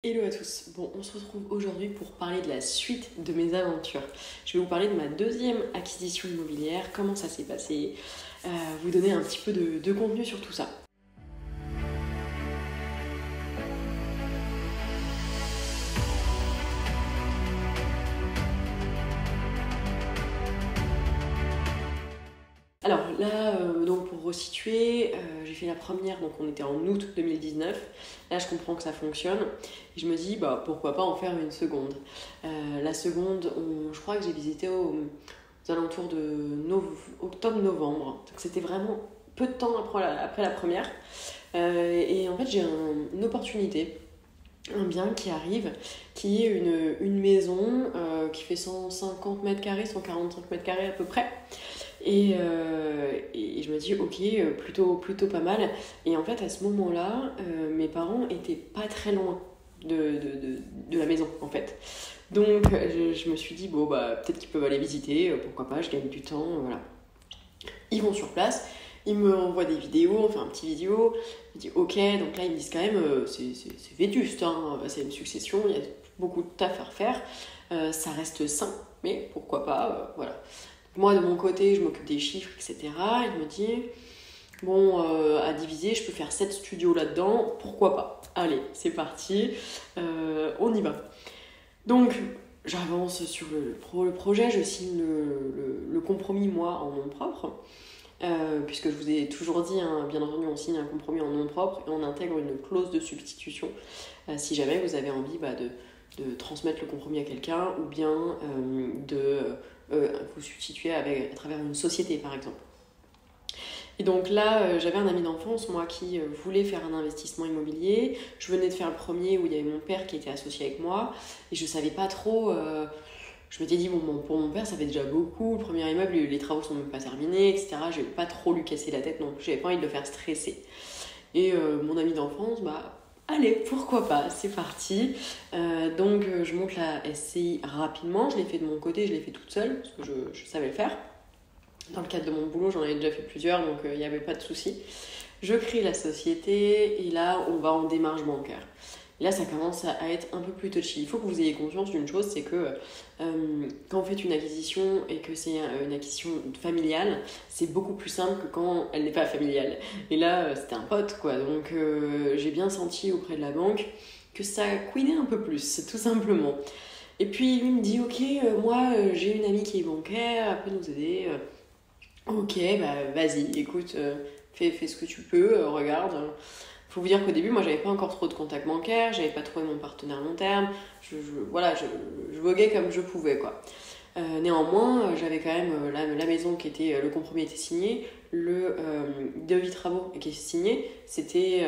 Hello à tous, bon on se retrouve aujourd'hui pour parler de la suite de mes aventures. Je vais vous parler de ma deuxième acquisition immobilière, comment ça s'est passé, vous donner un petit peu de contenu sur tout ça. Alors là, donc pour resituer, j'ai fait la première, donc on était en août 2019. Là, je comprends que ça fonctionne et je me dis, bah pourquoi pas en faire une seconde. La seconde, je crois que j'ai visité aux alentours de octobre-novembre. Donc c'était vraiment peu de temps après la première. Et en fait, j'ai une opportunité, un bien qui arrive, qui est une maison qui fait 150 mètres carrés, 145 mètres carrés à peu près. Et je me dis, ok, plutôt pas mal. Et en fait, à ce moment-là, mes parents étaient pas très loin de la maison, en fait. Donc, je me suis dit, bon, bah, peut-être qu'ils peuvent aller visiter, pourquoi pas, je gagne du temps, voilà. Ils vont sur place, ils me envoient des vidéos, on fait un petit vidéo. Je dis, ok, donc là, ils me disent quand même, c'est vétuste, hein, c'est une succession, il y a beaucoup de taf à refaire, ça reste sain, mais pourquoi pas, voilà. Moi, de mon côté, je m'occupe des chiffres, etc. Il me dit, bon, à diviser, je peux faire 7 studios là-dedans, pourquoi pas? Allez, c'est parti, on y va. Donc, j'avance sur le projet, je signe le compromis, moi, en nom propre. Puisque je vous ai toujours dit, hein, bien entendu, on signe un compromis en nom propre et on intègre une clause de substitution si jamais vous avez envie de transmettre le compromis à quelqu'un ou bien de vous substituer à travers une société, par exemple. Et donc là, j'avais un ami d'enfance, moi, qui voulait faire un investissement immobilier. Je venais de faire le premier où il y avait mon père qui était associé avec moi et je savais pas trop. Je m'étais dit, bon, pour mon père, ça fait déjà beaucoup. Le premier immeuble, les travaux sont même pas terminés, etc. Je vais pas trop lui casser la tête non plus. J'avais pas envie de le faire stresser. Et mon ami d'enfance, bah, allez, pourquoi pas, c'est parti. Donc, je monte la SCI rapidement. Je l'ai fait de mon côté, je l'ai fait toute seule, parce que je savais le faire. Dans le cadre de mon boulot, j'en avais déjà fait plusieurs, donc il n'y avait pas de souci. Je crée la société, et là, on va en démarche bancaire. Et là, ça commence à être un peu plus touchy. Il faut que vous ayez conscience d'une chose, c'est que quand vous faites une acquisition et que c'est une acquisition familiale, c'est beaucoup plus simple que quand elle n'est pas familiale. Et là, c'était un pote, quoi. Donc, j'ai bien senti auprès de la banque que ça couinait un peu plus, tout simplement. Et puis, lui me dit, ok, moi, j'ai une amie qui est bancaire, elle peut nous aider. Ok, bah vas-y, écoute, fais ce que tu peux, regarde. Faut vous dire qu'au début, moi, j'avais pas encore trop de contacts bancaires, j'avais pas trouvé mon partenaire long terme, voilà, je voguais comme je pouvais, quoi. Néanmoins, j'avais quand même la maison qui était, le compromis était signé, le devis travaux qui est signé, c'était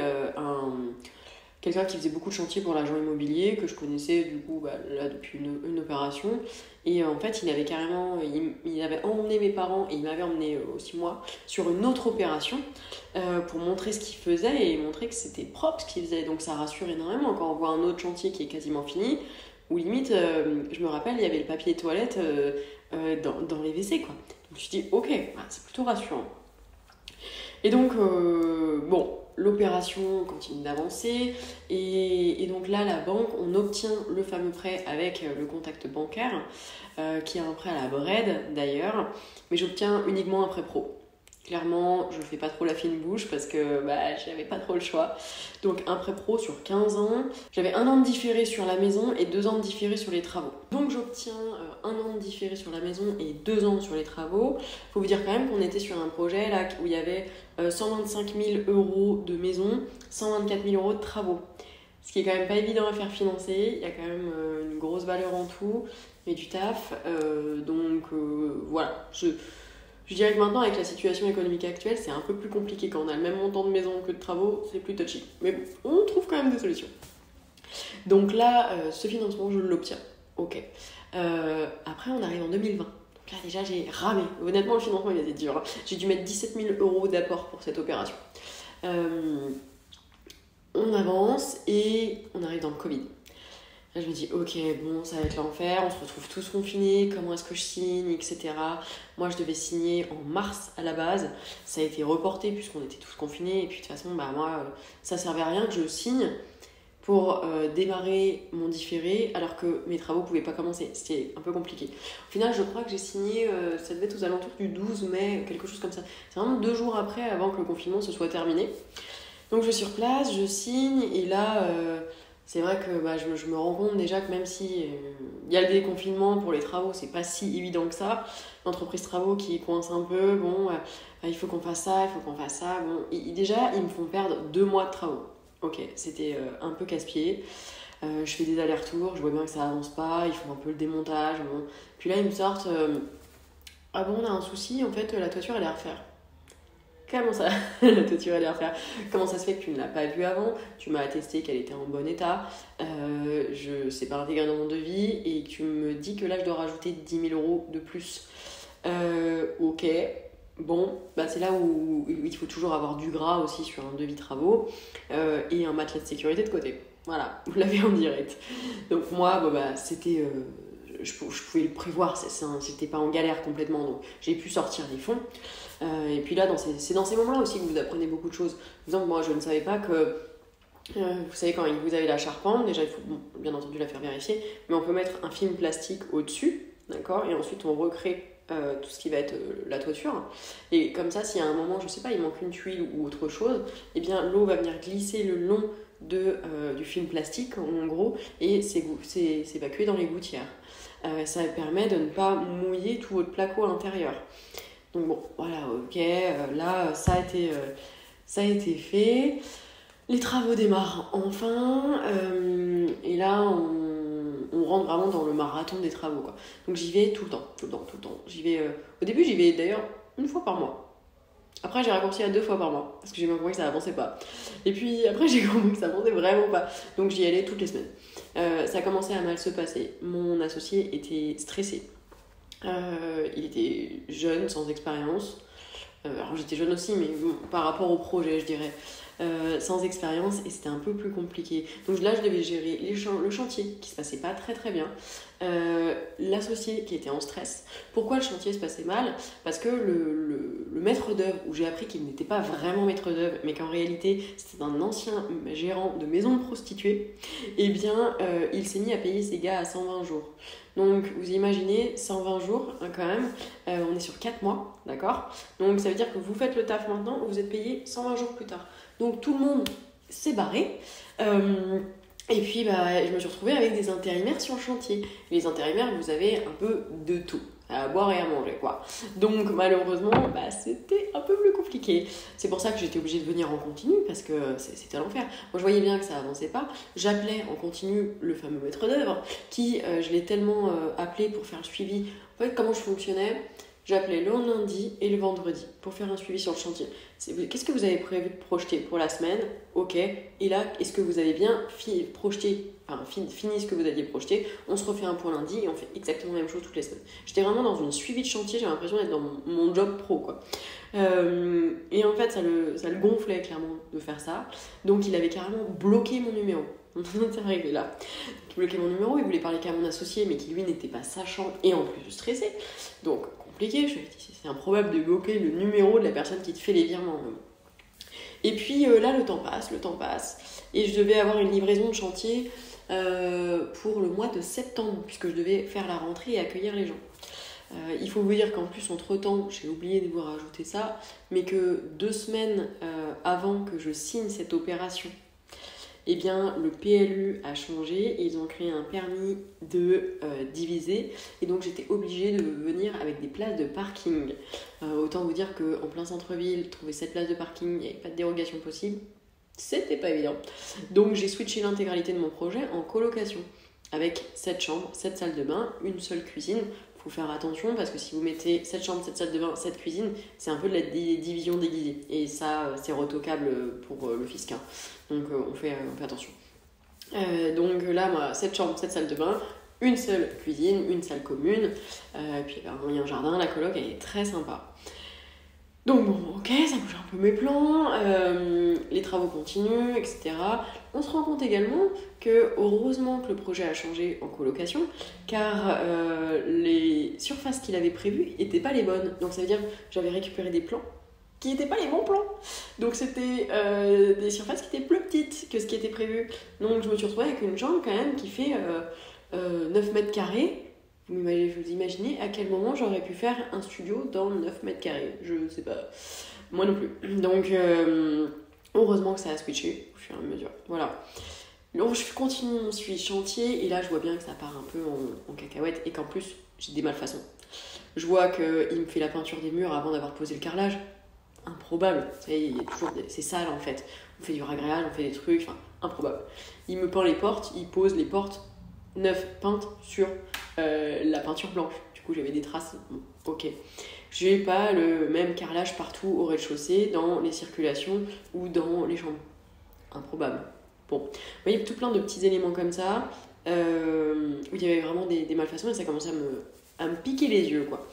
quelqu'un qui faisait beaucoup de chantiers pour l'agent immobilier, que je connaissais du coup là depuis une opération. Et en fait, il avait emmené mes parents et il m'avait emmené aussi moi sur une autre opération pour montrer ce qu'il faisait et montrer que c'était propre ce qu'il faisait. Donc ça rassure énormément quand on voit un autre chantier qui est quasiment fini, où limite, je me rappelle, il y avait le papier toilette dans les WC, quoi. Donc je me suis dit, ok, c'est plutôt rassurant. Et donc, bon, l'opération continue d'avancer. Et donc là, la banque, on obtient le fameux prêt avec le contact bancaire, qui est un prêt à la BRED d'ailleurs. Mais j'obtiens uniquement un prêt pro. Clairement, je fais pas trop la fine bouche parce que j'avais pas trop le choix. Donc un prêt pro sur 15 ans. J'avais 1 an de différé sur la maison et 2 ans de différé sur les travaux. Donc j'obtiens 1 an de différé sur la maison et 2 ans sur les travaux. Faut vous dire quand même qu'on était sur un projet là où il y avait 125 000 euros de maison, 124 000 euros de travaux. Ce qui est quand même pas évident à faire financer. Il y a quand même une grosse valeur en tout, mais du taf. Voilà. Je dirais que maintenant, avec la situation économique actuelle, c'est un peu plus compliqué. Quand on a le même montant de maison que de travaux, c'est plus touchy. Mais bon, on trouve quand même des solutions. Donc là, ce financement, je l'obtiens. Ok. Après, on arrive en 2020. Donc là, déjà, j'ai ramé. Honnêtement, le financement, il était dur, hein. J'ai dû mettre 17 000 euros d'apport pour cette opération. On avance et on arrive dans le Covid. Là, je me dis, ok, bon, ça va être l'enfer, on se retrouve tous confinés, comment est-ce que je signe, etc. Moi, je devais signer en mars à la base. Ça a été reporté puisqu'on était tous confinés. Et puis, de toute façon, moi, ça servait à rien que je signe pour démarrer mon différé alors que mes travaux pouvaient pas commencer. C'était un peu compliqué. Au final, je crois que j'ai signé, ça devait être aux alentours du 12 mai, quelque chose comme ça. C'est vraiment 2 jours après, avant que le confinement se soit terminé. Donc je suis sur place, je signe, et là, c'est vrai que je me rends compte déjà que même si il y a le déconfinement pour les travaux, c'est pas si évident que ça. L'entreprise travaux qui coince un peu, bon, il faut qu'on fasse ça, il faut qu'on fasse ça. Bon, déjà, ils me font perdre 2 mois de travaux. Ok, c'était un peu casse-pied. Je fais des allers-retours, je vois bien que ça avance pas, ils font un peu le démontage. Bon. Puis là, ils me sortent ah bon, on a un souci, en fait, la toiture, elle est à refaire. Comment ça, la toiture, elle est à refaire? Comment ça se fait que tu ne l'as pas vue avant? Tu m'as attesté qu'elle était en bon état. C'est pas intégré dans mon devis et tu me dis que là, je dois rajouter 10 000 euros de plus. Ok. Bon, c'est là où il faut toujours avoir du gras aussi sur un devis travaux et un matelas de sécurité de côté. Voilà, vous l'avez en direct. Donc moi, c'était... je pouvais le prévoir, c'était pas en galère complètement, donc j'ai pu sortir les fonds. Et puis là, c'est dans ces moments-là aussi que vous apprenez beaucoup de choses. Par exemple, moi, je ne savais pas que... vous savez, quand vous avez la charpente, déjà, il faut bien entendu la faire vérifier, mais on peut mettre un film plastique au-dessus, d'accord? Et ensuite, on recrée tout ce qui va être la toiture. Et comme ça, s'il y a un moment, je sais pas, il manque une tuile ou autre chose, eh bien, l'eau va venir glisser le long du film plastique, en gros, et c'est évacué dans les gouttières. Ça permet de ne pas mouiller tout votre placo à l'intérieur. Donc bon, voilà, ok, là, ça a été fait. Les travaux démarrent enfin, et là, on rentre vraiment dans le marathon des travaux, quoi. Donc j'y vais tout le temps. J'y vais, au début, j'y vais d'ailleurs 1 fois par mois. Après, j'ai raccourci à 2 fois par mois, parce que j'ai bien compris que ça avançait pas. Et puis après, j'ai compris que ça avançait vraiment pas. Donc j'y allais toutes les semaines. Ça a commencé à mal se passer. Mon associé était stressé. Il était jeune, sans expérience. Alors j'étais jeune aussi, mais bon, par rapport au projet, je dirais. Sans expérience, et c'était un peu plus compliqué. Donc là, je devais gérer le chantier qui se passait pas très très bien, l'associé qui était en stress. Pourquoi le chantier se passait mal? Parce que le maître d'œuvre, où j'ai appris qu'il n'était pas vraiment maître d'œuvre, mais qu'en réalité c'était un ancien gérant de maison de prostituées, eh bien il s'est mis à payer ses gars à 120 jours. Donc vous imaginez, 120 jours quand même, on est sur 4 mois, d'accord? Donc ça veut dire que vous faites le taf maintenant, vous êtes payé 120 jours plus tard. Donc tout le monde s'est barré. Et puis je me suis retrouvée avec des intérimaires sur le chantier. Les intérimaires, vous avez un peu de tout, à boire et à manger, quoi. Donc malheureusement, c'était un peu plus compliqué. C'est pour ça que j'étais obligée de venir en continu, parce que c'était l'enfer. Moi, je voyais bien que ça avançait pas. J'appelais en continu le fameux maître d'œuvre, qui, je l'ai tellement appelé pour faire le suivi. En fait, comment je fonctionnais? J'appelais le lundi et le vendredi pour faire un suivi sur le chantier. Qu'est-ce que vous avez prévu de projeter pour la semaine? Ok. Et là, est-ce que vous avez bien fini ce que vous aviez projeté? On se refait un point lundi et on fait exactement la même chose toutes les semaines. J'étais vraiment dans une suivi de chantier, j'avais l'impression d'être dans mon job pro, quoi. Et en fait, ça le gonflait clairement de faire ça. Donc, il avait carrément bloqué mon numéro. C'est arrivé là. Il bloquait mon numéro, il voulait parler qu'à mon associé, mais qui lui n'était pas sachant et en plus stressé. Donc, compliqué. Je me suis dit, c'est improbable de bloquer le numéro de la personne qui te fait les virements. Et puis là, le temps passe. Et je devais avoir une livraison de chantier pour le mois de septembre, puisque je devais faire la rentrée et accueillir les gens. Il faut vous dire qu'en plus, entre-temps, j'ai oublié de vous rajouter ça, mais que 2 semaines avant que je signe cette opération, eh bien, le PLU a changé et ils ont créé un permis de diviser. Et donc, j'étais obligée de venir avec des places de parking. Autant vous dire qu'en plein centre-ville, trouver 7 places de parking, il n'y avait pas de dérogation possible. C'était pas évident. Donc, j'ai switché l'intégralité de mon projet en colocation. Avec 7 chambres, 7 salles de bain, une seule cuisine. Faut faire attention parce que si vous mettez 7 chambres, 7 salles de bain, 7 cuisines, c'est un peu de la division déguisée. Et ça, c'est retocable pour le fisc. Donc on fait attention. Donc là, moi, 7 chambres, 7 salles de bain, une seule cuisine, une salle commune. Puis il y a un jardin, la coloc, elle est très sympa. Donc bon, ok, ça bouge un peu mes plans, les travaux continuent, etc. On se rend compte également que, heureusement que le projet a changé en colocation, car les surfaces qu'il avait prévues n'étaient pas les bonnes. Donc ça veut dire que j'avais récupéré des plans qui n'étaient pas les bons plans. Donc c'était des surfaces qui étaient plus petites que ce qui était prévu. Donc je me suis retrouvée avec une chambre quand même qui fait 9 mètres carrés. Vous imaginez à quel moment j'aurais pu faire un studio dans 9 mètres carrés? Je sais pas. Moi non plus. Donc heureusement que ça a switché au fur et à mesure. Voilà. Donc je continue mon suivi chantier et là je vois bien que ça part un peu en cacahuète et qu'en plus j'ai des malfaçons. Je vois qu'il me fait la peinture des murs avant d'avoir posé le carrelage. Improbable. Il y a toujours c'est sale en fait. On fait du ragréage, on fait des trucs, enfin improbable. Il me peint les portes, il pose les portes neuves peintes sur la peinture blanche. Du coup j'avais des traces. Ok. J'ai pas le même carrelage partout au rez-de-chaussée, dans les circulations ou dans les chambres. Improbable. Bon, vous voyez, tout plein de petits éléments comme ça, où il y avait vraiment des malfaçons et ça commençait à me piquer les yeux, quoi.